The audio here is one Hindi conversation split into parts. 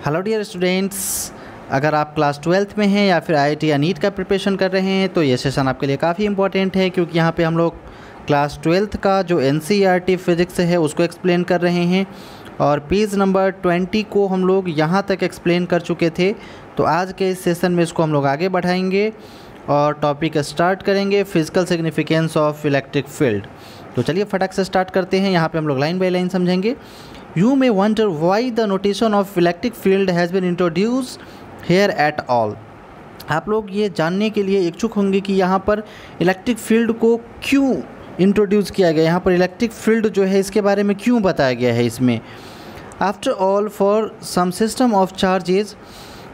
हेलो डियर स्टूडेंट्स, अगर आप क्लास 12th में हैं या फिर आईआईटी या नीट का प्रिपरेशन कर रहे हैं तो ये सेशन आपके लिए काफ़ी इंपॉर्टेंट है, क्योंकि यहाँ पे हम लोग क्लास 12th का जो एनसीईआरटी फिज़िक्स है उसको एक्सप्लेन कर रहे हैं और पेज नंबर 20 को हम लोग यहाँ तक एक्सप्लेन कर चुके थे। तो आज के इस सेशन में इसको हम लोग आगे बढ़ाएंगे और टॉपिक स्टार्ट करेंगे physical significance of electric field. तो चलिए फटाक से स्टार्ट करते हैं। यहाँ पे हम लोग लाइन बाय लाइन समझेंगे। You may wonder why the notation of electric field has been introduced here at all। आप लोग ये जानने के लिए इच्छुक होंगे कि यहाँ पर इलेक्ट्रिक फील्ड को क्यों इंट्रोड्यूस किया गया, यहाँ पर इलेक्ट्रिक फील्ड जो है इसके बारे में क्यों बताया गया है इसमें। After all, for some system of charges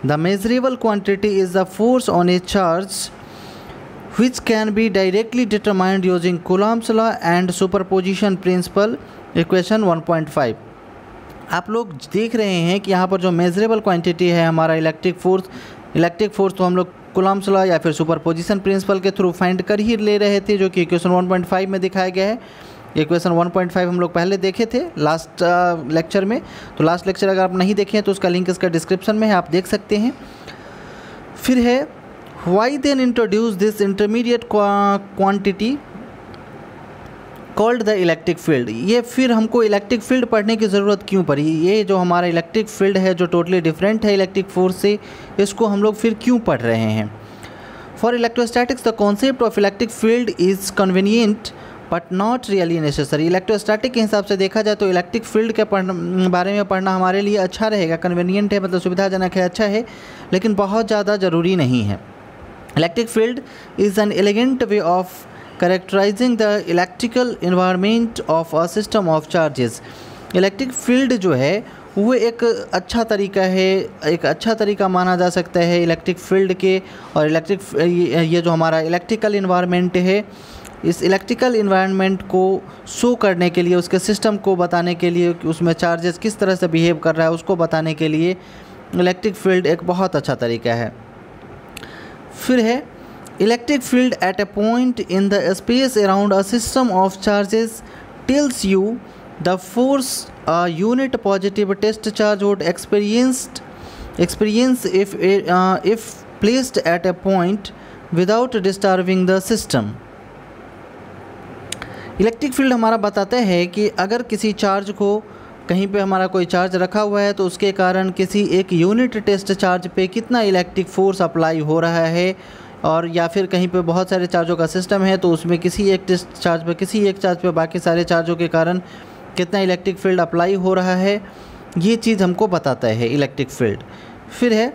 the measurable quantity is the force on a charge which can be directly determined using Coulomb's law and superposition principle, equation 1.5। आप लोग देख रहे हैं कि यहाँ पर जो मेजरेबल क्वांटिटी है हमारा इलेक्ट्रिक फोर्स तो हम लोग कूलम्ब्स लॉ या फिर सुपरपोजिशन प्रिंसिपल के थ्रू फाइंड कर ही ले रहे थे, जो कि इक्वेशन 1.5 में दिखाया गया है। इक्वेशन 1.5 हम लोग पहले देखे थे लास्ट लेक्चर में। तो लास्ट लेक्चर अगर आप नहीं देखे हैं तो उसका लिंक इसका डिस्क्रिप्शन में है, आप देख सकते हैं। फिर है why then introduce this intermediate quantity called the electric field. ये फिर हमको इलेक्ट्रिक फील्ड पढ़ने की ज़रूरत क्यों पड़ी। ये जो हमारा इलेक्ट्रिक फील्ड है जो टोटली डिफरेंट है इलेक्ट्रिक फोर्स से, इसको हम लोग फिर क्यों पढ़ रहे हैं। For electrostatics the concept of electric field is convenient but not really necessary. Electrostatic के हिसाब से देखा जाए तो इलेक्ट्रिक फील्ड के बारे में पढ़ना हमारे लिए अच्छा रहेगा, कन्वीनियंट है, मतलब सुविधाजनक है, अच्छा है, लेकिन बहुत ज़्यादा ज़रूरी नहीं है। Electric field is an elegant way of characterizing the electrical environment of a system of charges। Electric field जो है वो एक अच्छा तरीका है, एक अच्छा तरीका माना जा सकता है इलेक्ट्रिक फील्ड के। और ये जो हमारा इलेक्ट्रिकल इन्वायरमेंट है, इस इलेक्ट्रिकल इन्वायरमेंट को शो करने के लिए, उसके सिस्टम को बताने के लिए, उसमें चार्जेस किस तरह से बिहेव कर रहा है उसको बताने के लिए इलेक्ट्रिक फील्ड एक बहुत अच्छा तरीका है। फिर है electric field at a point in the space around a system of charges tells you the force a unit positive test charge would experience if placed at a point without disturbing the system। Electric field हमारा बताता है कि अगर किसी चार्ज को कहीं पे हमारा कोई चार्ज रखा हुआ है तो उसके कारण किसी एक यूनिट टेस्ट चार्ज पे कितना इलेक्ट्रिक फोर्स अप्लाई हो रहा है, और या फिर कहीं पे बहुत सारे चार्जों का सिस्टम है तो उसमें किसी एक टेस्ट चार्ज पे, किसी एक चार्ज पे बाकी सारे चार्जों के कारण कितना इलेक्ट्रिक फील्ड अप्लाई हो रहा है, ये चीज़ हमको बताता है इलेक्ट्रिक फील्ड। फिर है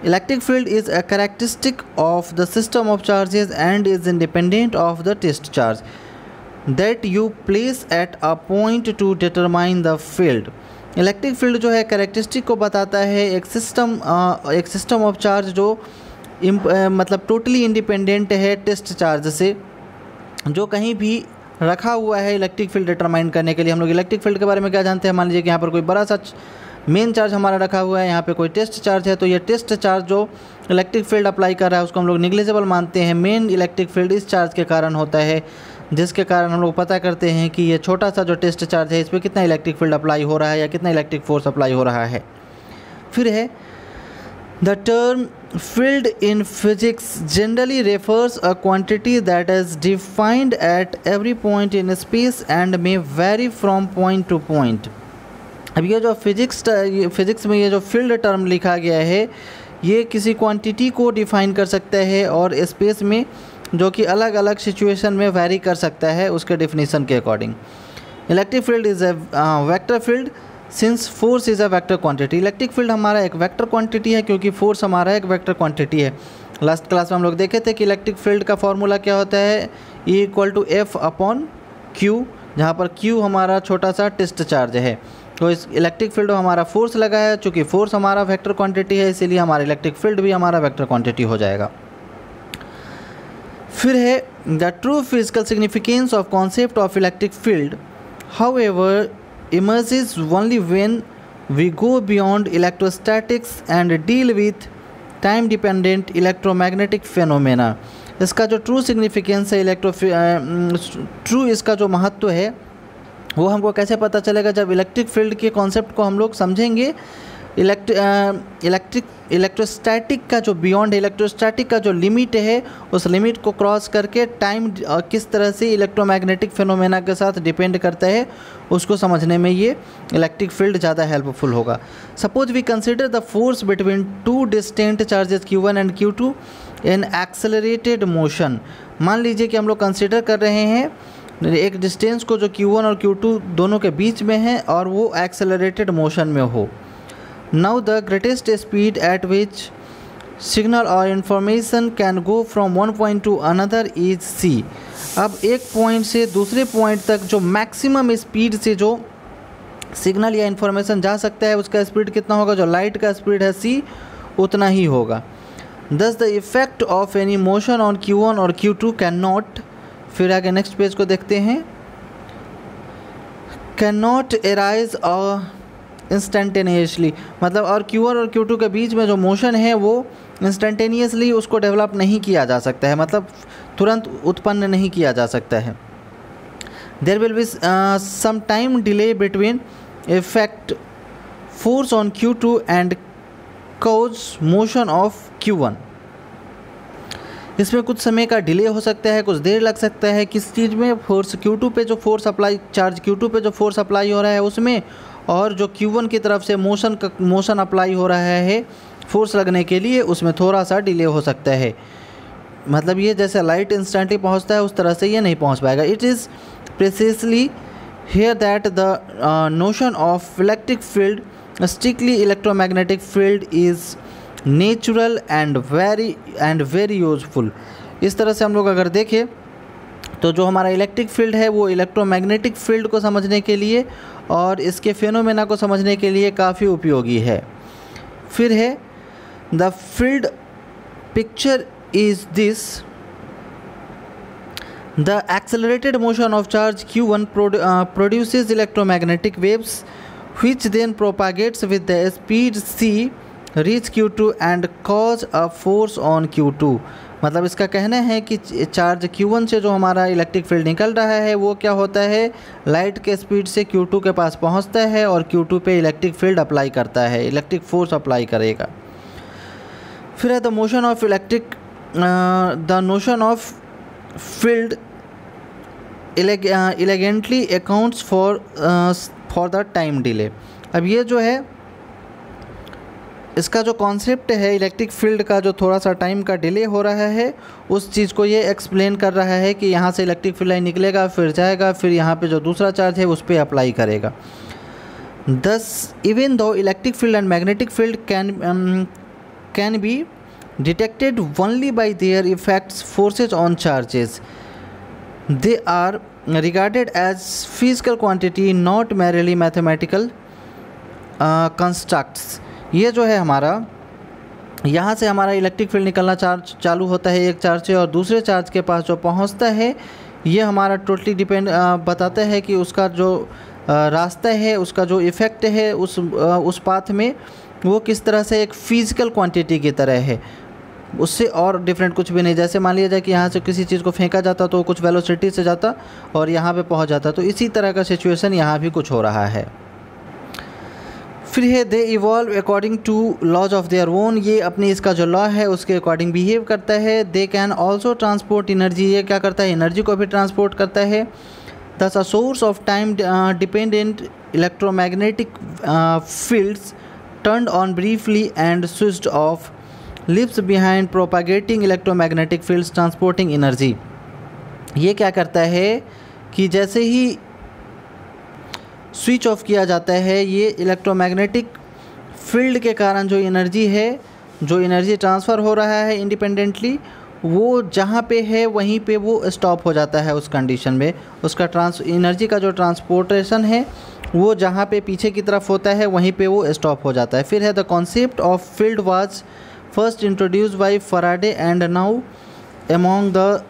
electric field is a characteristic of the system of charges and is independent of the test charge that you place at a point to determine the field. Electric field जो है कैरेक्टरिस्टिक को बताता है एक सिस्टम ऑफ चार्ज जो मतलब टोटली इंडिपेंडेंट है टेस्ट चार्ज से, जो कहीं भी रखा हुआ है इलेक्ट्रिक फील्ड डिटरमाइन करने के लिए। हम लोग इलेक्ट्रिक फील्ड के बारे में क्या जानते हैं, मान लीजिए कि यहाँ पर कोई बड़ा सा मेन चार्ज हमारा रखा हुआ है, यहाँ पे कोई टेस्ट चार्ज है, तो ये टेस्ट चार्ज जो इलेक्ट्रिक फील्ड अप्लाई कर रहा है उसको हम लोग निग्लिजिबल मानते हैं। मेन इलेक्ट्रिक फील्ड इस चार्ज के कारण होता है, जिसके कारण हम लोग पता करते हैं कि ये छोटा सा जो टेस्ट चार्ज है इस पर कितना इलेक्ट्रिक फील्ड अप्लाई हो रहा है या कितना इलेक्ट्रिक फोर्स अप्लाई हो रहा है। फिर है The term field in physics generally refers a quantity that is defined at every point in space and may vary from point to point। अब ये जो फिज़िक्स में ये जो फील्ड टर्म लिखा गया है ये किसी क्वांटिटी को डिफाइन कर सकता है और स्पेस में, जो कि अलग अलग सिचुएशन में वैरी कर सकता है उसके डेफिनेशन के according. Electric field is a vector field since force is a vector quantity. Electric field हमारा एक वेक्टर क्वांटिटी है क्योंकि फोर्स हमारा एक वेक्टर क्वांटिटी है। लास्ट क्लास में हम लोग देखे थे कि इलेक्ट्रिक फील्ड का फॉर्मूला क्या होता है, E=F/Q, जहाँ पर Q हमारा छोटा सा टेस्ट चार्ज है। तो इस इलेक्ट्रिक फील्ड में हमारा फोर्स लगा है, चूँकि फोर्स हमारा वेक्टर क्वांटिटी है इसीलिए हमारा इलेक्ट्रिक फील्ड भी हमारा वेक्टर क्वांटिटी हो जाएगा। फिर है the true physical significance of concept of electric field however emerges only when we go beyond electrostatics and deal with time dependent electromagnetic phenomena। इसका जो ट्रू सिग्निफिकेंस है ट्रू इसका जो महत्व है वो हमको कैसे पता चलेगा, जब इलेक्ट्रिक फील्ड के कॉन्सेप्ट को हम लोग समझेंगे इलेक्ट्रोस्टैटिक का जो बियॉन्ड इलेक्ट्रोस्टैटिक का जो लिमिट है उस लिमिट को क्रॉस करके टाइम किस तरह से इलेक्ट्रोमैग्नेटिक फिनोमेना के साथ डिपेंड करता है उसको समझने में ये इलेक्ट्रिक फील्ड ज़्यादा हेल्पफुल होगा। Suppose we consider the force between two distant charges Q1 and Q2 in accelerated motion. मान लीजिए कि हम लोग कंसिडर कर रहे हैं एक डिस्टेंस को जो Q1 और Q2 दोनों के बीच में है और वो एक्सेलरेटेड मोशन में हो। Now the greatest speed at which signal or information can go from one point to another is c। अब एक पॉइंट से दूसरे पॉइंट तक जो मैक्सिमम स्पीड से जो सिग्नल या इन्फॉर्मेशन जा सकता है उसका स्पीड कितना होगा, जो लाइट का स्पीड है c उतना ही होगा। Thus the effect of any motion on Q1 और Q2 cannot, फिर आगे नेक्स्ट पेज को देखते हैं, cannot arise or इंस्टेंटेनियसली, मतलब और Q1 और Q2 के बीच में जो मोशन है वो इंस्टेंटेनियसली उसको डेवलप नहीं किया जा सकता है, मतलब तुरंत उत्पन्न नहीं किया जा सकता है। There will be some time delay between effect force on Q2 and cause motion of Q1। इसमें कुछ समय का डिले हो सकता है, कुछ देर लग सकता है किस चीज़ में, फोर्स Q2 पे जो फोर्स अप्लाई चार्ज Q2 पे जो फोर्स अप्लाई हो रहा है उसमें, और जो Q1 की तरफ से मोशन अप्लाई हो रहा है फोर्स लगने के लिए उसमें थोड़ा सा डिले हो सकता है। मतलब ये जैसे लाइट इंस्टेंटली पहुंचता है उस तरह से ये नहीं पहुंच पाएगा। It is precisely here that the notion of electric field strictly electromagnetic field is natural and very useful. इस तरह से हम लोग अगर देखें तो जो हमारा इलेक्ट्रिक फील्ड है वो इलेक्ट्रोमैग्नेटिक फील्ड को समझने के लिए और इसके फेनोमेना को समझने के लिए काफ़ी उपयोगी है। फिर है the field picture is this, the accelerated motion of charge Q1 produces electromagnetic waves which then propagates with the speed c reach Q2 and cause a force on Q2। मतलब इसका कहना है कि चार्ज Q1 से जो हमारा इलेक्ट्रिक फील्ड निकल रहा है वो क्या होता है, लाइट के स्पीड से Q2 के पास पहुंचता है और Q2 पे इलेक्ट्रिक फील्ड अप्लाई करता है, इलेक्ट्रिक फोर्स अप्लाई करेगा। फिर है the motion of electric the notion of field elegantly accounts for the time delay. अब ये जो है इसका जो कॉन्सेप्ट है इलेक्ट्रिक फील्ड का, जो थोड़ा सा टाइम का डिले हो रहा है उस चीज़ को ये एक्सप्लेन कर रहा है कि यहाँ से इलेक्ट्रिक फील्ड लाइन निकलेगा, फिर जाएगा, फिर यहाँ पे जो दूसरा चार्ज है उस पर अप्लाई करेगा। दस इवन दो electric field and magnetic field can be detected only by their effects forces on charges, they are regarded as physical quantity not merely mathematical constructs. ये जो है हमारा यहाँ से हमारा इलेक्ट्रिक फील्ड निकलना चालू होता है एक चार्ज से और दूसरे चार्ज के पास जो पहुँचता है ये हमारा टोटली डिपेंड बताता है कि उसका जो रास्ता है, उसका जो इफ़ेक्ट है उस पाथ में वो किस तरह से एक फ़िज़िकल क्वांटिटी की तरह है, उससे और डिफरेंट कुछ भी नहीं। जैसे मान लिया जाए कि यहाँ से किसी चीज़ को फेंका जाता तो कुछ वेलोसिटी से जाता और यहाँ पे पहुँच जाता, तो इसी तरह का सिचुएशन यहाँ भी कुछ हो रहा है। फिर है they evolve according to laws of their own, ये अपनी इसका जो लॉ है उसके अकॉर्डिंग बिहेव करता है। They can also transport energy, ये क्या करता है, एनर्जी को भी ट्रांसपोर्ट करता है। Thus a source of time dependent electromagnetic fields turned on briefly and switched off leaves behind propagating electromagnetic fields transporting energy. ये क्या करता है कि जैसे ही स्विच ऑफ किया जाता है ये इलेक्ट्रोमैग्नेटिक फील्ड के कारण जो एनर्जी है, जो एनर्जी ट्रांसफ़र हो रहा है इंडिपेंडेंटली, वो जहाँ पे है वहीं पे वो स्टॉप हो जाता है। उस कंडीशन में उसका एनर्जी का जो ट्रांसपोर्टेशन है वो जहाँ पे पीछे की तरफ होता है वहीं पे वो स्टॉप हो जाता है। फिर है the concept of field was first introduce by Faraday and now among the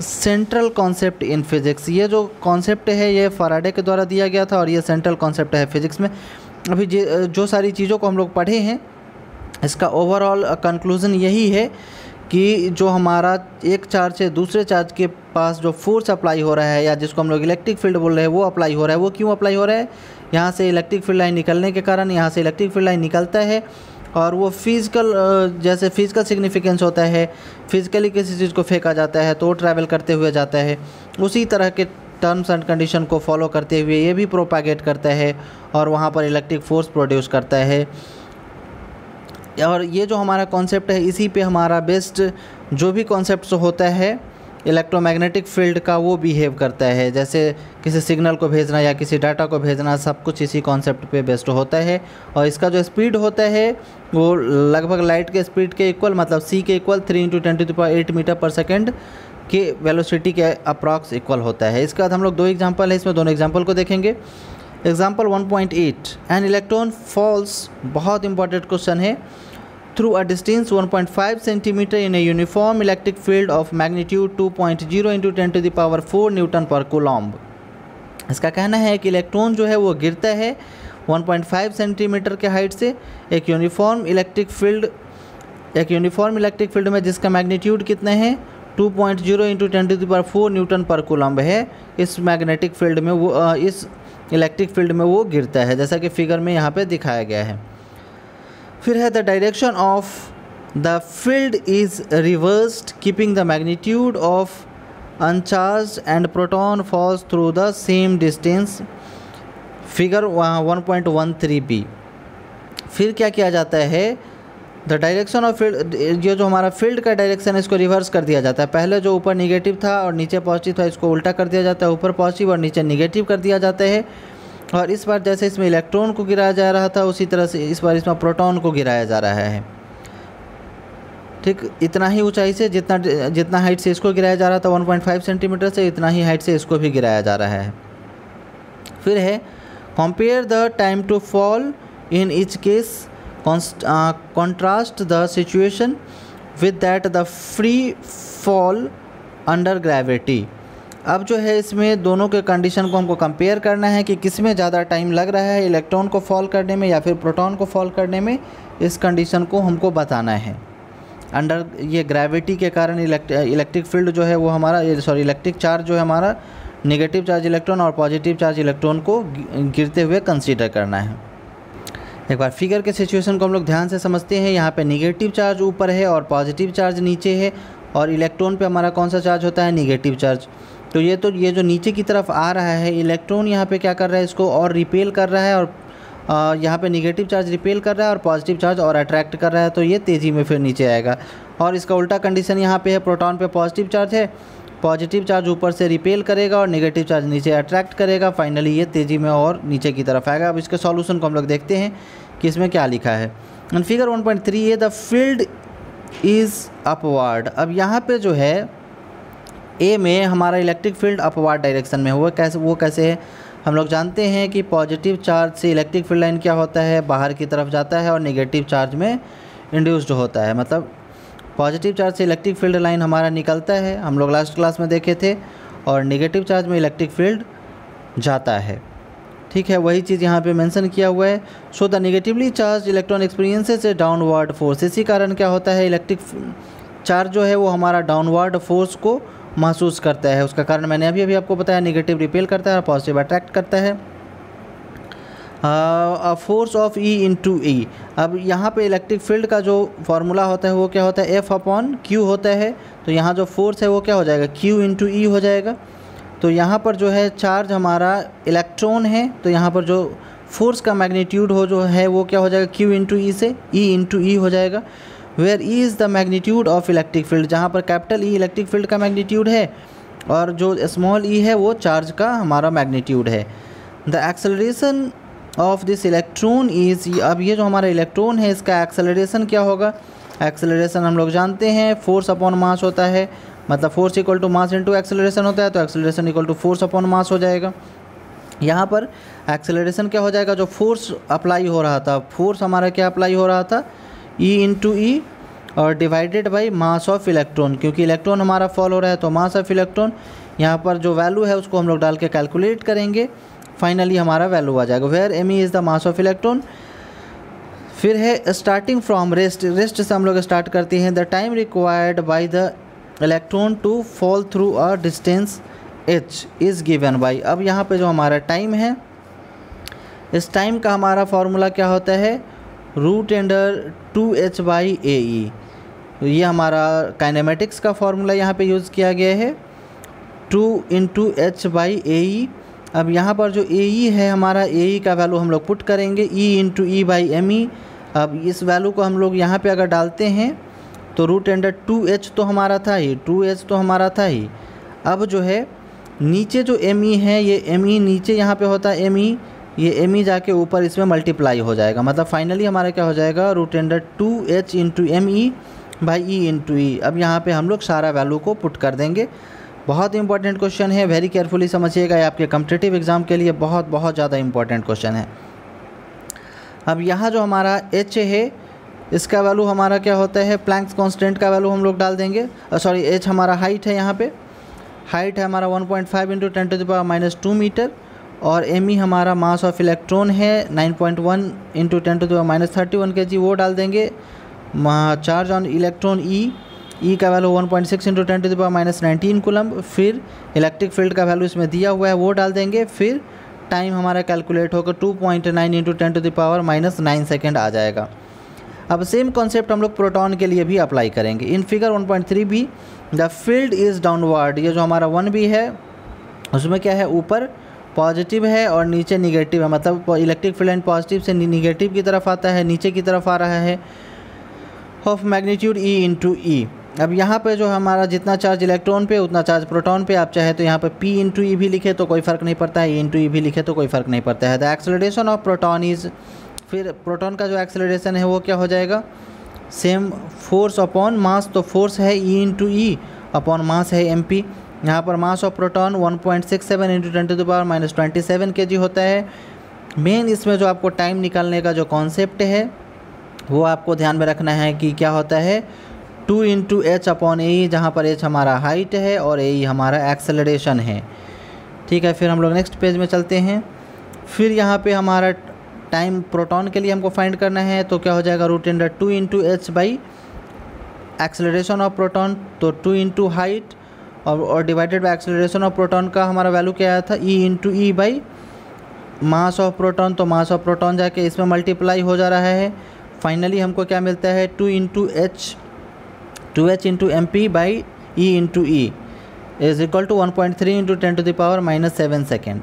central concept in physics. ये जो कॉन्सेप्ट है ये फैराडे के द्वारा दिया गया था और ये सेंट्रल कॉन्सेप्ट है फिज़िक्स में। अभी जो सारी चीज़ों को हम लोग पढ़े हैं इसका ओवरऑल कंक्लूज़न यही है कि जो हमारा एक चार्ज से दूसरे चार्ज के पास जो फोर्स अप्लाई हो रहा है या जिसको हम लोग इलेक्ट्रिक फील्ड बोल रहे हैं वो अप्लाई हो रहा है। वो क्यों अप्लाई हो रहा है? यहाँ से इलेक्ट्रिक फील्ड लाइन निकलने के कारण यहाँ से इलेक्ट्रिक फील्ड लाइन निकलता है और वो फिज़िकल जैसे फिज़िकल सिग्निफिकेंस होता है, फिज़िकली किसी चीज़ को फेंका जाता है तो वो ट्रैवल करते हुए जाता है। उसी तरह के टर्म्स एंड कंडीशन को फॉलो करते हुए ये भी प्रोपागेट करता है और वहाँ पर इलेक्ट्रिक फोर्स प्रोड्यूस करता है। और ये जो हमारा कॉन्सेप्ट है इसी पे हमारा बेस्ट जो भी कॉन्सेप्ट होता है इलेक्ट्रोमैग्नेटिक फील्ड का वो बिहेव करता है। जैसे किसी सिग्नल को भेजना या किसी डाटा को भेजना, सब कुछ इसी कॉन्सेप्ट पे बेस्ड होता है। और इसका जो स्पीड होता है वो लगभग लाइट के स्पीड के इक्वल, मतलब c के इक्वल 3 × 10⁸ मीटर पर सेकेंड के वेलोसिटी के अप्रॉक्स इक्वल होता है। इसके बाद हम लोग 2 एग्जांपल है, इसमें दोनों एग्जांपल को देखेंगे। एग्जांपल 1.8 एन इलेक्ट्रॉन फॉल्स, बहुत इंपॉर्टेंट क्वेश्चन है, through a distance 1.5 cm in a uniform electric field of magnitude 2.0 × 10⁴ Newton पर कूलॉम्ब। इसका कहना है कि इलेक्ट्रॉन जो है वो गिरता है 1.5 सेंटीमीटर के हाइट से एक यूनिफॉर्म इलेक्ट्रिक फील्ड में जिसका मैग्नीट्यूड कितने हैं 2.0 × 10⁴ न्यूटन पर कूलॉम्ब है। इस मैग्नेटिक फील्ड में वो इस इलेक्ट्रिक फील्ड में वो गिरता है, जैसा कि फिगर में यहाँ पे दिखाया गया है। फिर है the direction of the field is reversed keeping the magnitude of uncharged and proton falls through the same distance, figure 1.13b। फिर क्या किया जाता है, द डायरेक्शन ऑफ फील्ड, ये जो हमारा फील्ड का डायरेक्शन है इसको रिवर्स कर दिया जाता है। पहले जो ऊपर निगेटिव था और नीचे पॉजिटिव था इसको उल्टा कर दिया जाता है, ऊपर पॉजिटिव और नीचे निगेटिव कर दिया जाता है। और इस बार जैसे इसमें इलेक्ट्रॉन को गिराया जा रहा था उसी तरह से इस बार इसमें प्रोटॉन को गिराया जा रहा है। ठीक, इतना ही ऊंचाई से जितना हाइट से इसको गिराया जा रहा था 1.5 सेंटीमीटर से, इतना ही हाइट से इसको भी गिराया जा रहा है। फिर है compare the time to fall in each case, contrast the situation with that the free fall under gravity. अब जो है इसमें दोनों के कंडीशन को हमको कंपेयर करना है कि किस में ज़्यादा टाइम लग रहा है, इलेक्ट्रॉन को फॉल करने में या फिर प्रोटॉन को फॉल करने में। इस कंडीशन को हमको बताना है। अंडर ये ग्रेविटी के कारण इलेक्ट्रिक फील्ड जो है वो हमारा इलेक्ट्रिक चार्ज जो है हमारा नेगेटिव चार्ज इलेक्ट्रॉन और पॉजिटिव चार्ज इलेक्ट्रॉन को गिरते हुए कंसीडर करना है। एक बार फिगर के सिचुएशन को हम लोग ध्यान से समझते हैं। यहाँ पे नेगेटिव चार्ज ऊपर है और पॉजिटिव चार्ज नीचे है और इलेक्ट्रॉन पे हमारा कौन सा चार्ज होता है, नेगेटिव चार्ज। तो ये जो नीचे की तरफ आ रहा है इलेक्ट्रॉन यहाँ पे क्या कर रहा है, इसको और रिपेल कर रहा है और यहाँ पे नेगेटिव चार्ज रिपेल कर रहा है और पॉजिटिव चार्ज और अट्रैक्ट कर रहा है, तो ये तेज़ी में फिर नीचे आएगा। और इसका उल्टा कंडीशन यहाँ पे है, प्रोटॉन पे पॉजिटिव चार्ज है, पॉजिटिव चार्ज ऊपर से रिपेल करेगा और नेगेटिव चार्ज नीचे अट्रैक्ट करेगा, फाइनली ये तेज़ी में और नीचे की तरफ आएगा। अब इसके सॉल्यूशन को हम लोग देखते हैं कि इसमें क्या लिखा है। इन फिगर 1.3 है द फील्ड इज़ अपवार्ड। अब यहाँ पे जो है ए में हमारा इलेक्ट्रिक फील्ड अपवार्ड डायरेक्शन में हुआ, वो कैसे है, हम लोग जानते हैं कि पॉजिटिव चार्ज से इलेक्ट्रिक फील्ड लाइन क्या होता है, बाहर की तरफ जाता है और नेगेटिव चार्ज में इंड्यूस्ड होता है। मतलब पॉजिटिव चार्ज से इलेक्ट्रिक फील्ड लाइन हमारा निकलता है, हम लोग लास्ट क्लास में देखे थे, और नेगेटिव चार्ज में इलेक्ट्रिक फील्ड जाता है। ठीक है, वही चीज़ यहाँ पे मेंशन किया हुआ है। So the negatively charge electron experiences A downward force. इसी कारण क्या होता है, इलेक्ट्रिक चार्ज जो है वो हमारा डाउनवर्ड फोर्स को महसूस करता है। उसका कारण मैंने अभी आपको बताया, नेगेटिव रिपेल करता है और पॉजिटिव अट्रैक्ट करता है। फोर्स ऑफ ई इंटू ई। अब यहाँ पे इलेक्ट्रिक फील्ड का जो फार्मूला होता है वो क्या होता है, F/Q होता है। तो यहाँ जो फोर्स है वो क्या हो जाएगा, Q इंटू ई हो जाएगा। तो यहाँ पर जो है चार्ज हमारा इलेक्ट्रॉन है, तो यहाँ पर जो फोर्स का मैग्नीट्यूड हो जो है वो क्या हो जाएगा, Q इंटू ई से E इंटू ई हो जाएगा। Where E is the magnitude of electric field, जहाँ पर कैपिटल ई इलेक्ट्रिक फील्ड का मैग्नीट्यूड है और जो स्मॉल ई है वो चार्ज का हमारा मैग्नीट्यूड है। The acceleration of this electron is, अब ये जो हमारा इलेक्ट्रॉन है इसका एक्सेलरेशन क्या होगा, एक्सेलरेशन हम लोग जानते हैं फोर्स अपॉन मास होता है, मतलब force equal to mass into acceleration होता है, तो acceleration equal to force upon mass हो जाएगा। यहाँ पर एक्सेलरेशन क्या हो जाएगा, जो फोर्स अप्लाई हो रहा था, फोर्स हमारा क्या अप्लाई हो रहा था, E इंटू ई और divided by mass of electron, क्योंकि इलेक्ट्रॉन हमारा फॉल हो रहा है तो मास ऑफ इलेक्ट्रॉन, यहाँ पर जो वैल्यू है उसको हम लोग डाल के कैलकुलेट करेंगे, फाइनली हमारा वैल्यू आ जाएगा। Where M E is the mass of electron. फिर है स्टार्टिंग फ्रॉम रेस्ट, रेस्ट से हम लोग स्टार्ट करते हैं। The time required by the electron to fall through a distance h is given by. अब यहाँ पे जो हमारा टाइम है, इस टाइम का हमारा फॉर्मूला क्या होता है, √2h/AE। ये हमारा काइनेमेटिक्स का फॉर्मूला यहाँ पे यूज़ किया गया है, 2 × h/AE। अब यहाँ पर जो AE है हमारा, AE का वैल्यू हम लोग पुट करेंगे E × E/me। अब इस वैल्यू को हम लोग यहाँ पे अगर डालते हैं तो √2h तो हमारा था ही, 2h तो हमारा था ही। अब जो है नीचे जो me है, ये me नीचे यहाँ पे होता है me, ये me जाके ऊपर इसमें मल्टीप्लाई हो जाएगा। मतलब फाइनली हमारा क्या हो जाएगा, √2h × me/E × E। अब यहाँ पे हम लोग सारा वैल्यू को पुट कर देंगे। बहुत इंपॉर्टेंट क्वेश्चन है, वेरी केयरफुली समझिएगा, ये आपके कॉम्पिटिटिव एग्ज़ाम के लिए बहुत बहुत ज़्यादा इंपॉर्टेंट क्वेश्चन है। अब यहाँ जो हमारा h है, इसका वैल्यू हमारा क्या होता है, प्लैंक्स कांस्टेंट का वैल्यू हम लोग डाल देंगे। सॉरी, h हमारा हाइट है, यहाँ पे हाइट है हमारा 1.5 × 10⁻² मीटर, और me हमारा मास ऑफ इलेक्ट्रॉन है 9.1 × 10⁻31 kg, वो डाल देंगे। चार्ज ऑन इलेक्ट्रॉन E का वैल्यू 1.6 × 10⁻19 कूलम्ब। फिर इलेक्ट्रिक फील्ड का वैल्यू इसमें दिया हुआ है, वो डाल देंगे। फिर टाइम हमारा कैलकुलेट होकर 2.9 × 10⁻9 सेकेंड आ जाएगा। अब सेम कॉन्सेप्ट हम लोग प्रोटॉन के लिए भी अप्लाई करेंगे। इन फिगर 1.3 भी द फील्ड इज़ डाउनवर्ड, ये जो हमारा 1 भी है उसमें क्या है, ऊपर पॉजिटिव है और नीचे निगेटिव है, मतलब इलेक्ट्रिक फील्ड एंड पॉजिटिव से निगेटिव की तरफ आता है, नीचे की तरफ आ रहा है, ऑफ मैग्नीट्यूड E × E। अब यहाँ पे जो हमारा जितना चार्ज इलेक्ट्रॉन पे उतना चार्ज प्रोटॉन पे, आप चाहे तो यहाँ पे P × E भी लिखे तो कोई फ़र्क नहीं पड़ता है, E × E भी लिखे तो कोई फ़र्क नहीं पड़ता है। The acceleration of proton is, फिर प्रोटॉन का जो एक्सेलरेशन है वो क्या हो जाएगा, सेम फोर्स अपॉन मास, तो फोर्स है E × E अपॉन मास है mp। यहाँ पर मास ऑफ प्रोटॉन 1.67 × 10⁻27 kg होता है। मेन इसमें जो आपको टाइम निकालने का जो कॉन्सेप्ट है वो आपको ध्यान में रखना है कि क्या होता है, 2 × h/AE, जहाँ पर h हमारा हाइट है और AE हमारा एक्सेलरेशन है। ठीक है, फिर हम लोग नेक्स्ट पेज में चलते हैं। फिर यहाँ पे हमारा टाइम प्रोटॉन के लिए हमको फाइंड करना है, तो क्या हो जाएगा, √2 × h/ एक्सेलरेशन ऑफ प्रोटॉन, तो 2 × हाइट और divided by acceleration of proton का हमारा वैल्यू क्या आया था, E × E/, mass of proton, तो मास ऑफ प्रोटॉन जाके इसमें मल्टीप्लाई हो जा रहा है। फाइनली हमको क्या मिलता है, 2 × mp/E × E is equal to 1.3 × 10⁻7 second.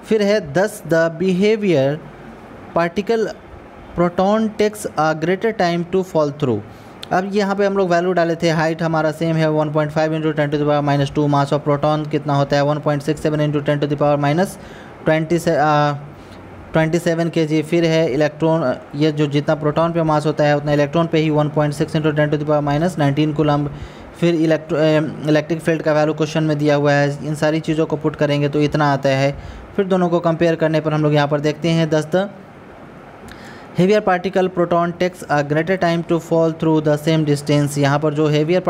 फिर है 10 the heavier particle proton takes a greater time to fall through. अब यहाँ पे हम लोग वैल्यू डाले थे, हाइट हमारा सेम है 1.5 × 10⁻², मास ऑफ प्रोटॉन कितना होता है 1.67 × 10⁻27 kg। फिर है इलेक्ट्रॉन, ये जो जितना प्रोटॉन पे मास होता है उतना इलेक्ट्रॉन पे ही 1.6 × 10⁻19 कूलम्ब। फिर इलेक्ट्रिक फील्ड का वैल्यू क्वेश्चन में दिया हुआ है, इन सारी चीज़ों को पुट करेंगे तो इतना आता है। फिर दोनों को कंपेयर करने पर हम लोग यहाँ पर देखते हैं 10 the heavier particle proton takes a greater time to fall through the same distance. यहाँ पर जो हेवियर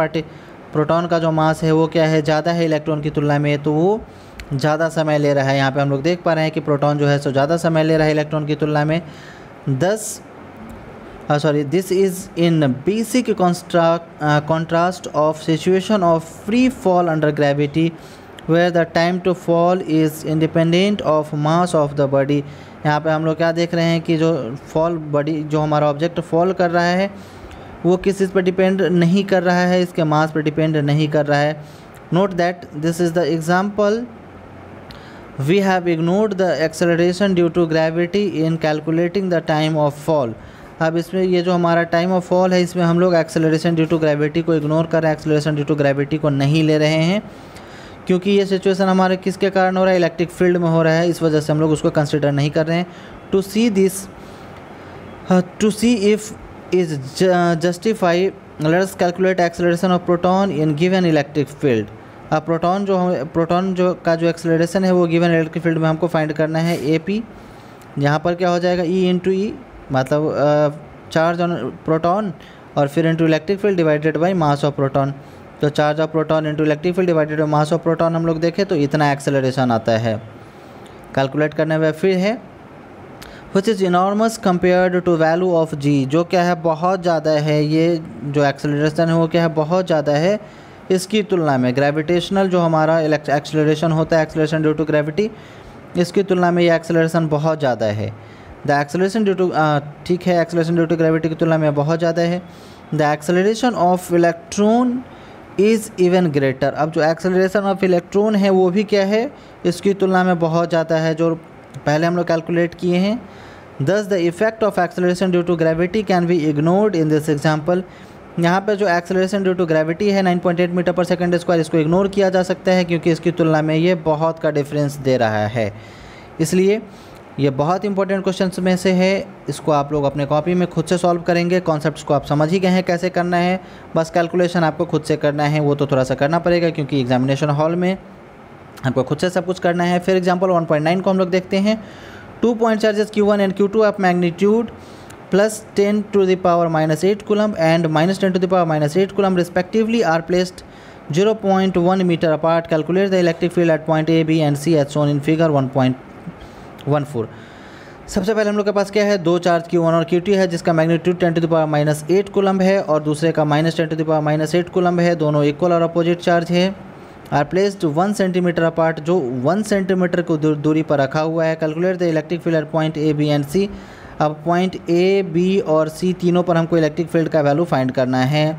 प्रोटॉन का जो मास है वो क्या है, ज़्यादा है इलेक्ट्रॉन की तुलना में, तो वो ज़्यादा समय ले रहा है। यहाँ पे हम लोग देख पा रहे हैं कि प्रोटॉन जो है सो ज़्यादा समय ले रहा है इलेक्ट्रॉन की तुलना में। This is in basic contrast of situation of free fall under gravity where the time to fall is independent of mass of the body. यहाँ पे हम लोग क्या देख रहे हैं कि जो बॉडी जो हमारा ऑब्जेक्ट फॉल कर रहा है वो किस चीज़ पर डिपेंड नहीं कर रहा है, इसके मास पर डिपेंड नहीं कर रहा है। Note that this is the example we have ignored the acceleration due to gravity in calculating the time of fall. अब इसमें ये जो हमारा टाइम ऑफ फॉल है इसमें हम लोग एक्सेलरेशन ड्यू टू ग्रेविटी को इग्नोर कर रहे हैं, एक्सेलरेशन ड्यू टू ग्रेविटी को नहीं ले रहे हैं, क्योंकि ये सिचुएशन हमारे किसके कारण हो रहा है, इलेक्ट्रिक फील्ड में हो रहा है, इस वजह से हम लोग उसको कंसिडर नहीं कर रहे हैं। To see if is justify, let us calculate acceleration of proton in given electric field. अब प्रोटॉन जो का जो एक्सेलरेशन है वो गिवन इलेक्ट्रिक फील्ड में हमको फाइंड करना है AP। यहाँ पर क्या हो जाएगा, E × E, मतलब चार्ज ऑन प्रोटॉन और फिर into electric field divided by mass of proton. तो charge of proton into electric field divided by mass of proton हम लोग देखें तो इतना एक्सेलरेशन आता है कैलकुलेट करने में। फिर है which is enormous compared to value of G, जो क्या है बहुत ज़्यादा है, ये जो एक्सेलरेशन है वो क्या है बहुत ज़्यादा है इसकी तुलना में। ग्रेविटेशनल जो हमारा एक्सेलरेशन होता है, एक्सेलरेशन ड्यू टू ग्रेविटी, इसकी तुलना में ये एक्सेलरेशन बहुत ज़्यादा है। द एक्सेलरेशन ड्यू टू ठीक है, एक्सेलरेशन ड्यू टू ग्रेविटी की तुलना में बहुत ज़्यादा है। The acceleration of electron is even greater, अब जो एक्सेलरेशन ऑफ इलेक्ट्रॉन है वो भी क्या है इसकी तुलना में बहुत ज़्यादा है, जो पहले हम लोग कैलकुलेट किए हैं। दस the effect of acceleration due to gravity can be ignored in this example, यहाँ पर जो एक्सेलरेशन ड्यू टू ग्रेविटी है 9.8 मीटर पर सेकंड स्क्वायर, इसको इग्नोर किया जा सकता है क्योंकि इसकी तुलना में ये बहुत का डिफरेंस दे रहा है। इसलिए ये बहुत इंपॉर्टेंट क्वेश्चंस में से है, इसको आप लोग अपने कॉपी में खुद से सॉल्व करेंगे। कॉन्सेप्ट्स को आप समझ ही गए हैं कैसे करना है, बस कैलकुलेशन आपको खुद से करना है, वो तो थोड़ा सा करना पड़ेगा क्योंकि एग्जामिनेशन हॉल में आपको खुद से सब कुछ करना है। फिर एग्जाम्पल 1.9 को हम लोग देखते हैं। 2 point charges Q1 and Q2 of magnitude +10 to the power -8 coulomb and -10 to the power -8 coulomb respectively are placed 0.1 meter apart. Calculate the electric field at point A, B and C as shown in figure 1.14. सबसे पहले हम लोग के पास क्या है, दो चार्ज Q1 और Q2 है जिसका magnitude 10 to the power -8 coulomb है और दूसरे का -10 to the power -8 coulomb है। दोनों इक्वल और अपोजिट चार्ज है। आर प्लेस्ड 1 सेंटीमीटर अपार्ट, जो 1 सेंटीमीटर को दूरी पर रखा हुआ है। Calculate the electric field eight point A, B and C। अब पॉइंट A, B और C तीनों पर हमको इलेक्ट्रिक फील्ड का वैल्यू फाइंड करना है।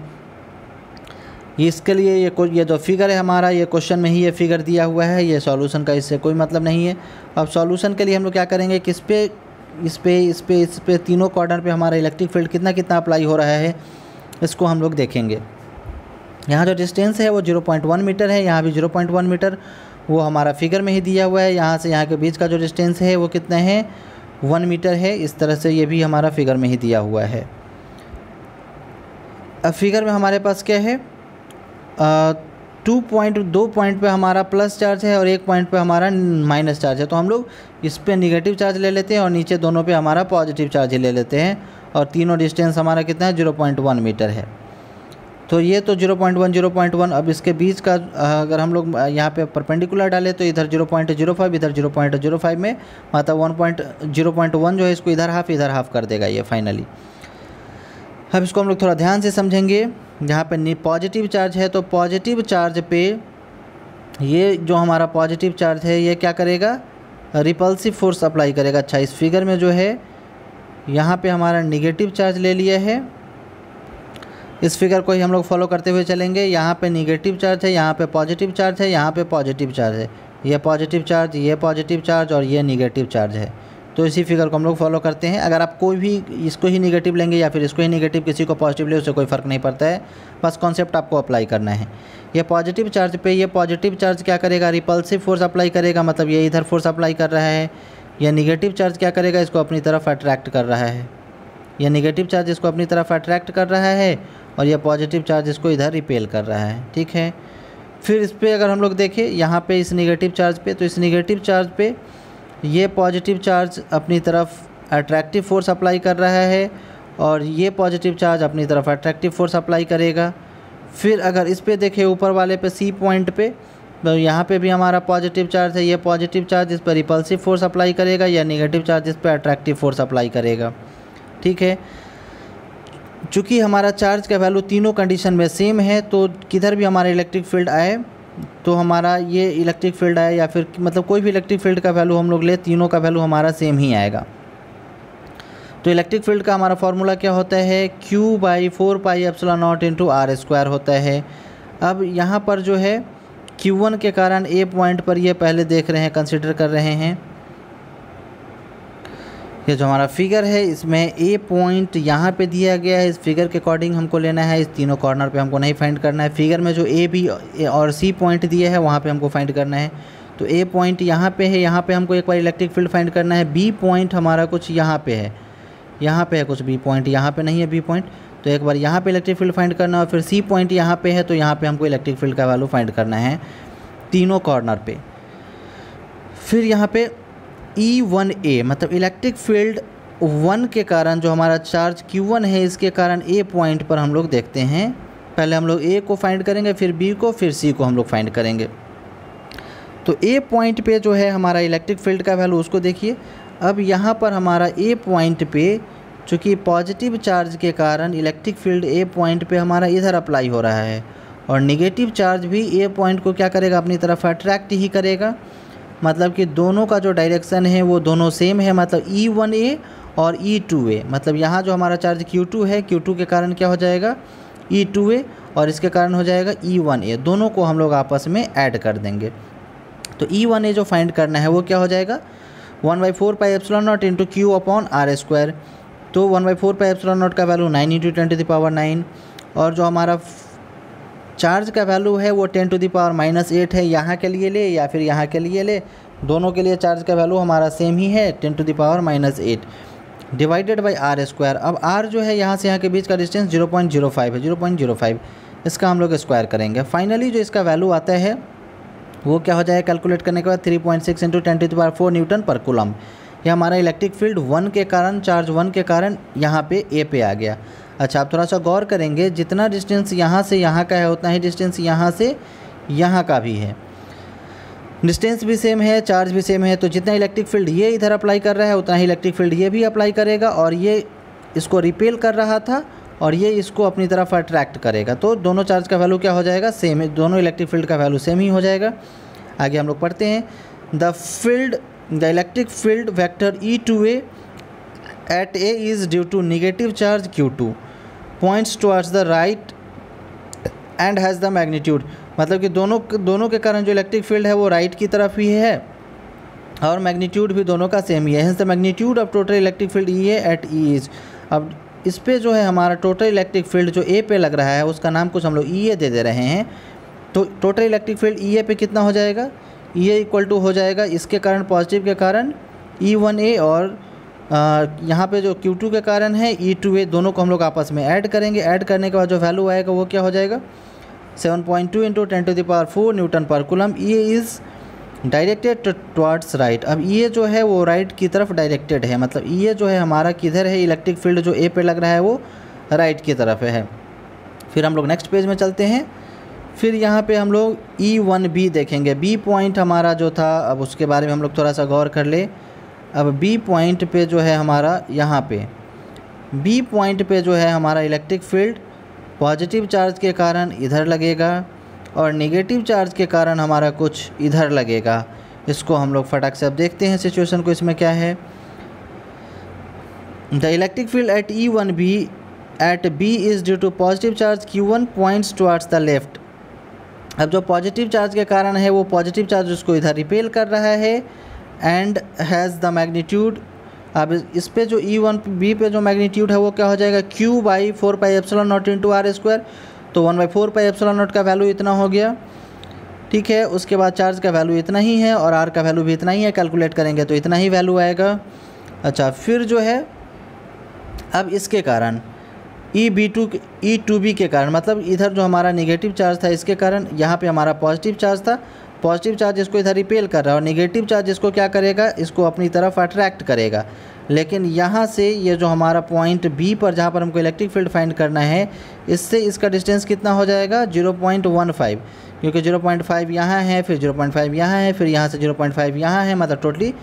इसके लिए ये जो फिगर है हमारा, ये क्वेश्चन में ही ये फिगर दिया हुआ है, ये सॉल्यूशन का इससे कोई मतलब नहीं है। अब सॉल्यूशन के लिए हम लोग क्या करेंगे कि इस पे तीनों क्वाड्रेंट पे हमारा इलेक्ट्रिक फील्ड कितना अप्लाई हो रहा है इसको हम लोग देखेंगे। यहाँ जो डिस्टेंस है वो 0.1 मीटर है, यहाँ भी 0.1 मीटर, वो हमारा फिगर में ही दिया हुआ है। यहाँ से यहाँ के बीच का जो डिस्टेंस है वो कितना है, 1 मीटर है। इस तरह से ये भी हमारा फिगर में ही दिया हुआ है। अब फिगर में हमारे पास क्या है, 2 पॉइंट पे हमारा प्लस चार्ज है और 1 पॉइंट पे हमारा माइनस चार्ज है। तो हम लोग इस पे निगेटिव चार्ज ले लेते हैं और नीचे दोनों पे हमारा पॉजिटिव चार्ज ले लेते हैं और तीनों डिस्टेंस हमारा कितना है, 0.1 मीटर है। तो ये तो 0.1 अब इसके बीच का अगर हम लोग यहाँ पे परपेंडिकुलर डालें तो इधर 0.05 इधर 0.05 में मतलब 0.1 जो है इसको इधर हाफ कर देगा ये फाइनली। अब इसको हम लोग थोड़ा ध्यान से समझेंगे। यहाँ पे पॉजिटिव चार्ज है तो पॉजिटिव चार्ज पे ये जो हमारा पॉजिटिव चार्ज है ये क्या करेगा, रिपल्सिव फोर्स अप्लाई करेगा। अच्छा, इस फिगर में जो है यहाँ पे हमारा निगेटिव चार्ज ले लिया है, इस फिगर को ही हम लोग फॉलो करते हुए चलेंगे। यहाँ पे निगेटिव चार्ज है, यहाँ पे पॉजिटिव चार्ज है, यहाँ पे पॉजिटिव चार्ज है, ये पॉजिटिव चार्ज, ये पॉजिटिव चार्ज और ये निगेटिव चार्ज है। तो इसी फिगर को हम लोग फॉलो करते हैं। अगर आप कोई भी इसको ही निगेटिव लेंगे या फिर इसको ही निगेटिव, किसी को पॉजिटिव ले, उससे कोई फ़र्क नहीं पड़ता है, बस कॉन्सेप्ट आपको अप्लाई करना है। ये पॉजिटिव चार्ज पे ये पॉजिटिव चार्ज क्या करेगा, रिपल्सिव फोर्स अप्लाई करेगा, मतलब ये इधर फोर्स अप्लाई कर रहा है। यह निगेटिव चार्ज क्या करेगा, इसको अपनी तरफ अट्रैक्ट कर रहा है। यह निगेटिव चार्ज इसको अपनी तरफ अट्रैक्ट कर रहा है और यह पॉजिटिव चार्ज इसको इधर रिपेल कर रहा है। ठीक है, फिर इस पर अगर हम लोग देखें यहाँ पे इस निगेटिव चार्ज पे, तो इस निगेटिव चार्ज पे ये पॉजिटिव चार्ज अपनी तरफ अट्रैक्टिव फोर्स अप्लाई कर रहा है और ये पॉजिटिव चार्ज अपनी तरफ अट्रैक्टिव फोर्स अप्लाई करेगा। फिर अगर इस पे देखें ऊपर वाले पे C पॉइंट पे, तो यहाँ पे भी हमारा पॉजिटिव चार्ज है, ये पॉजिटिव चार्ज इस पर रिपल्सिव फोर्स अप्लाई करेगा, या नेगेटिव चार्ज इस पर अट्रैक्टिव फोर्स अप्लाई करेगा। ठीक है, चूँकि हमारा चार्ज का वैल्यू तीनों कंडीशन में सेम है तो किधर भी हमारा इलेक्ट्रिक फील्ड आए तो हमारा ये इलेक्ट्रिक फील्ड आए या फिर मतलब कोई भी इलेक्ट्रिक फील्ड का वैल्यू हम लोग ले, तीनों का वैल्यू हमारा सेम ही आएगा। तो इलेक्ट्रिक फील्ड का हमारा फॉर्मूला क्या होता है, Q/4πε0 × r² होता है। अब यहाँ पर जो है Q1 के कारण A पॉइंट पर ये पहले देख रहे हैं, कंसिडर कर रहे हैं। ये जो हमारा फिगर है इसमें A पॉइंट यहाँ पे दिया गया है, इस फिगर के अकॉर्डिंग हमको लेना है, इस तीनों कॉर्नर पे हमको नहीं फाइंड करना है। फिगर में जो A, B और C पॉइंट दिए है वहाँ पे हमको फाइंड करना है। तो A पॉइंट यहाँ पे है, यहाँ पे हमको एक बार इलेक्ट्रिक फील्ड फाइंड करना है। B पॉइंट हमारा कुछ यहाँ पे है, यहाँ पे है कुछ B पॉइंट, यहाँ पे नहीं है B पॉइंट, तो एक बार यहाँ पे इलेक्ट्रिक फील्ड फाइंड करना है। और फिर C पॉइंट यहाँ पे है तो यहाँ पे हमको इलेक्ट्रिक फील्ड का वैल्यू फाइंड करना है तीनों कॉर्नर पे। फिर यहाँ पे E1A मतलब इलेक्ट्रिक फील्ड 1 के कारण जो हमारा चार्ज Q1 है इसके कारण A पॉइंट पर हम लोग देखते हैं। पहले हम लोग A को फाइंड करेंगे, फिर B को, फिर C को हम लोग फाइंड करेंगे। तो A पॉइंट पे जो है हमारा इलेक्ट्रिक फील्ड का वैल्यू उसको देखिए। अब यहाँ पर हमारा ए पॉइंट पे चूँकि पॉजिटिव चार्ज के कारण इलेक्ट्रिक फील्ड ए पॉइंट पे हमारा इधर अप्लाई हो रहा है और नेगेटिव चार्ज भी ए पॉइंट को क्या करेगा, अपनी तरफ अट्रैक्ट ही करेगा। मतलब कि दोनों का जो डायरेक्शन है वो दोनों सेम है, मतलब E1A और E2A। मतलब यहाँ जो हमारा चार्ज Q2 है, Q2 के कारण क्या हो जाएगा E2A और इसके कारण हो जाएगा E1A। दोनों को हम लोग आपस में ऐड कर देंगे। तो E1A जो फाइंड करना है वो क्या हो जाएगा 1/4 pi epsilon not into Q upon R square. तो 1/4 पाई एप्सिलॉन नॉट का वैल्यू 9 × 10⁻⁹ और जो हमारा चार्ज का वैल्यू है वो 10⁻⁻8 है। यहाँ के लिए ले या फिर यहाँ के लिए ले, दोनों के लिए चार्ज का वैल्यू हमारा सेम ही है 10⁻⁻8 डिवाइडेड बाई R स्क्वायर। अब R जो है यहाँ से यहाँ के बीच का डिस्टेंस 0.05 है, 0.05 इसका हम लोग स्क्वायर करेंगे। फाइनली जो इसका वैल्यू आता है वो क्या हो जाएगा कैलकुलेट करने के बाद 3.6 × 10⁻⁴ न्यूटन पर कूलम। यह हमारा इलेक्ट्रिक फील्ड 1 के कारण, चार्ज 1 के कारण यहाँ पे ए पे आ गया। अच्छा, आप थोड़ा सा गौर करेंगे, जितना डिस्टेंस यहाँ से यहाँ का है उतना ही डिस्टेंस यहाँ से यहाँ का भी है। डिस्टेंस भी सेम है, चार्ज भी सेम है, तो जितना इलेक्ट्रिक फील्ड ये इधर अप्लाई कर रहा है उतना ही इलेक्ट्रिक फील्ड ये भी अप्लाई करेगा। और ये इसको रिपेल कर रहा था और ये इसको अपनी तरफ अट्रैक्ट करेगा। तो दोनों चार्ज का वैल्यू क्या हो जाएगा, सेम है, दोनों इलेक्ट्रिक फील्ड का वैल्यू सेम ही हो जाएगा। आगे हम लोग पढ़ते हैं, the electric field vector E2A at A is due to negative charge Q2 points towards the right and has the magnitude। मतलब कि दोनों के कारण जो इलेक्ट्रिक फील्ड है वो राइट की तरफ ही है और मैग्नीट्यूड भी दोनों का सेम ही है। The magnitude of total electric field E at E is. अब इस पे जो है हमारा टोटल इलेक्ट्रिक फील्ड जो ए पे लग रहा है उसका नाम कुछ हम लोग E दे रहे हैं। तो टोटल इलेक्ट्रिक फील्ड E पे कितना हो जाएगा, E इक्वल टू हो जाएगा इसके कारण पॉजिटिव के कारण E1A और यहाँ पे जो Q2 के कारण है E2A, दोनों को हम लोग आपस में ऐड करेंगे। ऐड करने के बाद जो वैल्यू आएगा वो क्या हो जाएगा 7.2 × 10⁻⁴ न्यूटन पर coulomb. E is directed towards right. अब E जो है वो राइट की तरफ डायरेक्टेड है, मतलब E जो है हमारा किधर है, इलेक्ट्रिक फील्ड जो ए पे लग रहा है वो राइट की तरफ है। फिर हम लोग नेक्स्ट पेज में चलते हैं। फिर यहाँ पे हम लोग E1B देखेंगे। B पॉइंट हमारा जो था, अब उसके बारे में हम लोग थोड़ा सा गौर कर ले। अब B पॉइंट पे जो है हमारा यहाँ पे B पॉइंट पे जो है हमारा इलेक्ट्रिक फील्ड पॉजिटिव चार्ज के कारण इधर लगेगा और नेगेटिव चार्ज के कारण हमारा कुछ इधर लगेगा। इसको हम लोग फटाक से अब देखते हैं सिचुएशन को, इसमें क्या है। The electric field at E1B at B is due to positive charge Q1 points towards the left. अब जो पॉजिटिव चार्ज के कारण है वो पॉजिटिव चार्ज उसको इधर रिपेल कर रहा है एंड हैज़ द मैग्नीट्यूड। अब इस पे जो E1B पे जो मैग्नीट्यूड है वो क्या हो जाएगा Q/4 pi epsilon not into R square. तो 1/4 पाई एप्सिलॉन नॉट का वैल्यू इतना हो गया, ठीक है। उसके बाद चार्ज का वैल्यू इतना ही है और R का वैल्यू भी इतना ही है, कैलकुलेट करेंगे तो इतना ही वैल्यू आएगा। अच्छा, फिर जो है अब इसके कारण E2B के कारण, मतलब इधर जो हमारा नेगेटिव चार्ज था इसके कारण यहाँ पे हमारा पॉजिटिव चार्ज था। पॉजिटिव चार्ज इसको इधर रिपेल कर रहा है और नेगेटिव चार्ज इसको क्या करेगा, इसको अपनी तरफ अट्रैक्ट करेगा। लेकिन यहाँ से ये जो हमारा पॉइंट B पर जहाँ पर हमको इलेक्ट्रिक फील्ड फाइंड करना है, इससे इसका डिस्टेंस कितना हो जाएगा 0.15, क्योंकि 0.5 यहाँ है, फिर 0.5 यहाँ है, फिर यहाँ से 0.5 यहाँ है, मतलब टोटली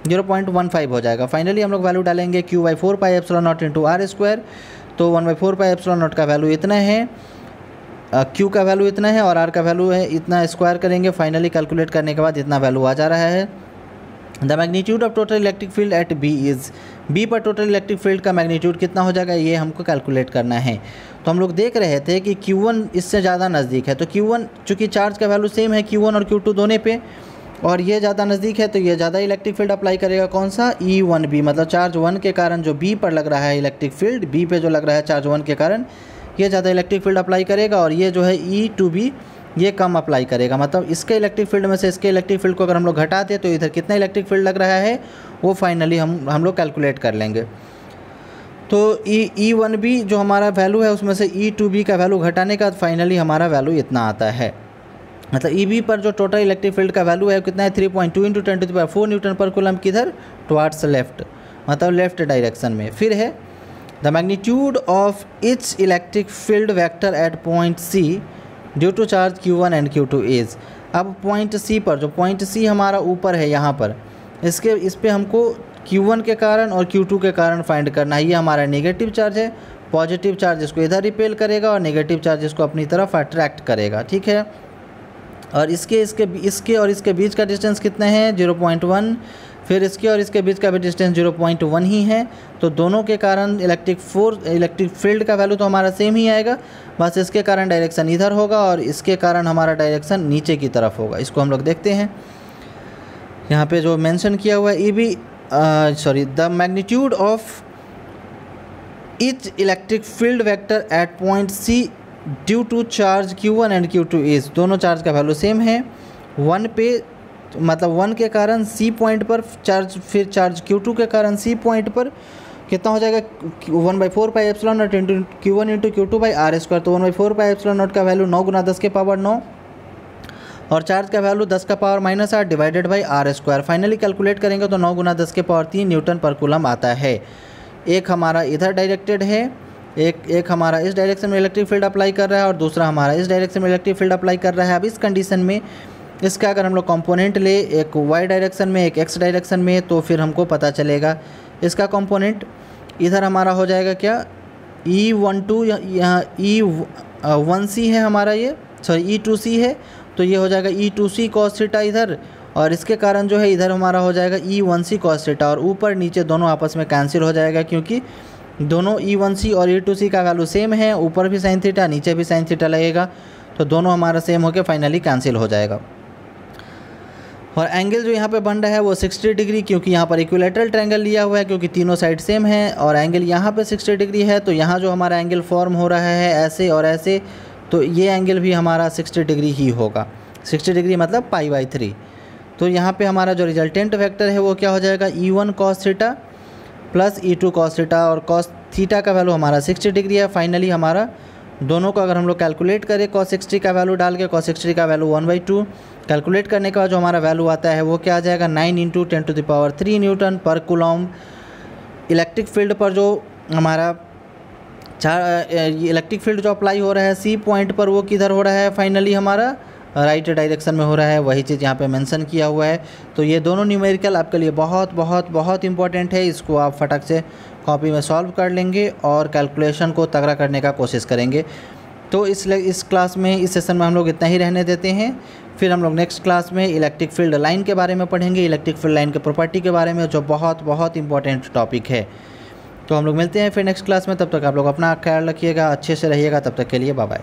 0.15 हो जाएगा। फाइनली हम लोग वैल्यू डालेंगे Q/4 pi epsilon not into R square. तो 1/4 पाई एप्सिलॉन नॉट का वैल्यू इतना है, Q का वैल्यू इतना है और R का वैल्यू है इतना, स्क्वायर करेंगे। फाइनली कैलकुलेट करने के बाद इतना वैल्यू आ जा रहा है। The magnitude of total electric field eight B is. B पर टोटल इलेक्ट्रिक फील्ड का मैग्नीट्यूड कितना हो जाएगा ये हमको कैलकुलेट करना है। तो हम लोग देख रहे थे कि Q1 इससे ज़्यादा नज़दीक है, तो Q1 चूँकि चार्ज का वैल्यू सेम है Q1 और Q2 दोनों पे, और ये ज़्यादा नज़दीक है तो ये ज़्यादा इलेक्ट्रिक फील्ड अप्लाई करेगा। कौन सा E1B, मतलब चार्ज 1 के कारण जो B पर लग रहा है इलेक्ट्रिक फील्ड, B पे जो लग रहा है चार्ज 1 के कारण ये ज़्यादा इलेक्ट्रिक फील्ड अप्लाई करेगा और ये जो है E2B ये कम अप्लाई करेगा। मतलब इसके इलेक्ट्रिक फील्ड में से इसके इलेक्ट्रिक फील्ड को अगर हम लोग घटा दें तो इधर कितना इलेक्ट्रिक फील्ड लग रहा है वो फाइनली हम लोग कैलकुलेट कर लेंगे। तो E1B जो हमारा वैल्यू है उसमें से E2B का वैल्यू घटाने का फाइनली हमारा वैल्यू इतना आता है। मतलब EB पर जो टोटल इलेक्ट्रिक फील्ड का वैल्यू है कितना है 3.2 × 10⁻⁴ न्यूटन पर कूलम, किधर टुवर्ड्स लेफ्ट, मतलब लेफ्ट डायरेक्शन में। फिर है the magnitude of each electric field vector at point C due to charge Q1 and Q2 is. अब पॉइंट C पर, जो पॉइंट C हमारा ऊपर है यहाँ पर, इस पे हमको Q1 के कारण और Q2 के कारण फाइंड करना है। ये हमारा नेगेटिव चार्ज है, पॉजिटिव चार्ज इसको इधर रिपेल करेगा और नेगेटिव चार्ज इसको अपनी तरफ अट्रैक्ट करेगा, ठीक है। और इसके और इसके बीच का डिस्टेंस कितना है 0.1, फिर इसके और इसके बीच का भी डिस्टेंस 0.1 ही है। तो दोनों के कारण इलेक्ट्रिक फील्ड का वैल्यू तो हमारा सेम ही आएगा, बस इसके कारण डायरेक्शन इधर होगा और इसके कारण हमारा डायरेक्शन नीचे की तरफ होगा। इसको हम लोग देखते हैं, यहाँ पे जो मेंशन किया हुआ है the magnitude of each electric field vector at point C due to charge Q1 and Q2 is, दोनों चार्ज का वैल्यू सेम है। 1 पे मतलब 1 के कारण C पॉइंट पर चार्ज, फिर चार्ज Q2 के कारण C पॉइंट पर कितना हो जाएगा 1/4 pi epsilon not into Q1 into Q2 by R square. तो 1/4 पाई एप्सिलॉन नॉट का वैल्यू 9 गुना 10 के पावर 9 और चार्ज का वैल्यू 10 का power -8 divided by R square. Finally calculate करेंगे तो 9 गुना 10 के पावर 3 न्यूटन पर कूलम आता है। एक हमारा इधर डायरेक्टेड है, एक हमारा इस डायरेक्शन में इलेक्ट्रिक फील्ड अप्लाई कर रहा है और दूसरा हमारा इस डायरेक्शन में इलेक्ट्रिक फील्ड अप्लाई कर रहा है। अब इस कंडीशन में इसका अगर हम लोग कंपोनेंट ले, एक y डायरेक्शन में एक x डायरेक्शन में, तो फिर हमको पता चलेगा इसका कंपोनेंट इधर हमारा हो जाएगा क्या E12, यहाँ E1c है हमारा, ये सॉरी E2c है, तो ये हो जाएगा E2c cos थीटा इधर, और इसके कारण जो है इधर हमारा हो जाएगा E1c cos थीटा, और ऊपर नीचे दोनों आपस में कैंसिल हो जाएगा क्योंकि दोनों E1c और E2c का वैल्यू सेम है। ऊपर भी साइन थीटा नीचे भी साइन थीटा लगेगा, तो दोनों हमारा सेम होकर फाइनली कैंसिल हो जाएगा। और एंगल जो यहाँ पे बन रहा है वो 60 डिग्री, क्योंकि यहाँ पर इक्विलैटरल ट्रायंगल लिया हुआ है, क्योंकि तीनों साइड सेम है। और एंगल यहाँ पे 60 डिग्री है, तो यहाँ जो हमारा एंगल फॉर्म हो रहा है ऐसे और ऐसे, तो ये एंगल भी हमारा 60 डिग्री ही होगा। 60 डिग्री मतलब π/3। तो यहाँ पे हमारा जो रिजल्टेंट वेक्टर है वो क्या हो जाएगा E1 cos theta plus E2 cos theta, और cos थीटा का वैल्यू हमारा 60 डिग्री है। फाइनली हमारा दोनों को अगर हम लोग कैलकुलेट करें cos 60 का वैल्यू डाल के, cos 60 का वैल्यू 1/2 कैलकुलेट करने के बाद जो हमारा वैल्यू आता है वो क्या आ जाएगा 9 × 10⁻³ न्यूटन पर कूलम। इलेक्ट्रिक फील्ड पर जो हमारा इलेक्ट्रिक फील्ड जो अप्लाई हो रहा है C पॉइंट पर, वो किधर हो रहा है फाइनली हमारा राइट डायरेक्शन में हो रहा है, वही चीज़ यहाँ पे मेंशन किया हुआ है। तो ये दोनों न्यूमेरिकल आपके लिए बहुत बहुत बहुत इंपॉर्टेंट है। इसको आप फटक से कॉपी में सॉल्व कर लेंगे और कैलकुलेशन को तगड़ा करने का कोशिश करेंगे। तो इस क्लास में, इस सेशन में हम लोग इतना ही रहने देते हैं। फिर हम लोग नेक्स्ट क्लास में इलेक्ट्रिक फील्ड लाइन के बारे में पढ़ेंगे, इलेक्ट्रिक फील्ड लाइन के प्रॉपर्टी के बारे में, जो बहुत बहुत इंपॉर्टेंट टॉपिक है। तो हम लोग मिलते हैं फिर नेक्स्ट क्लास में। तब तक आप लोग अपना ख्याल रखिएगा, अच्छे से रहिएगा। तब तक के लिए बाय बाय।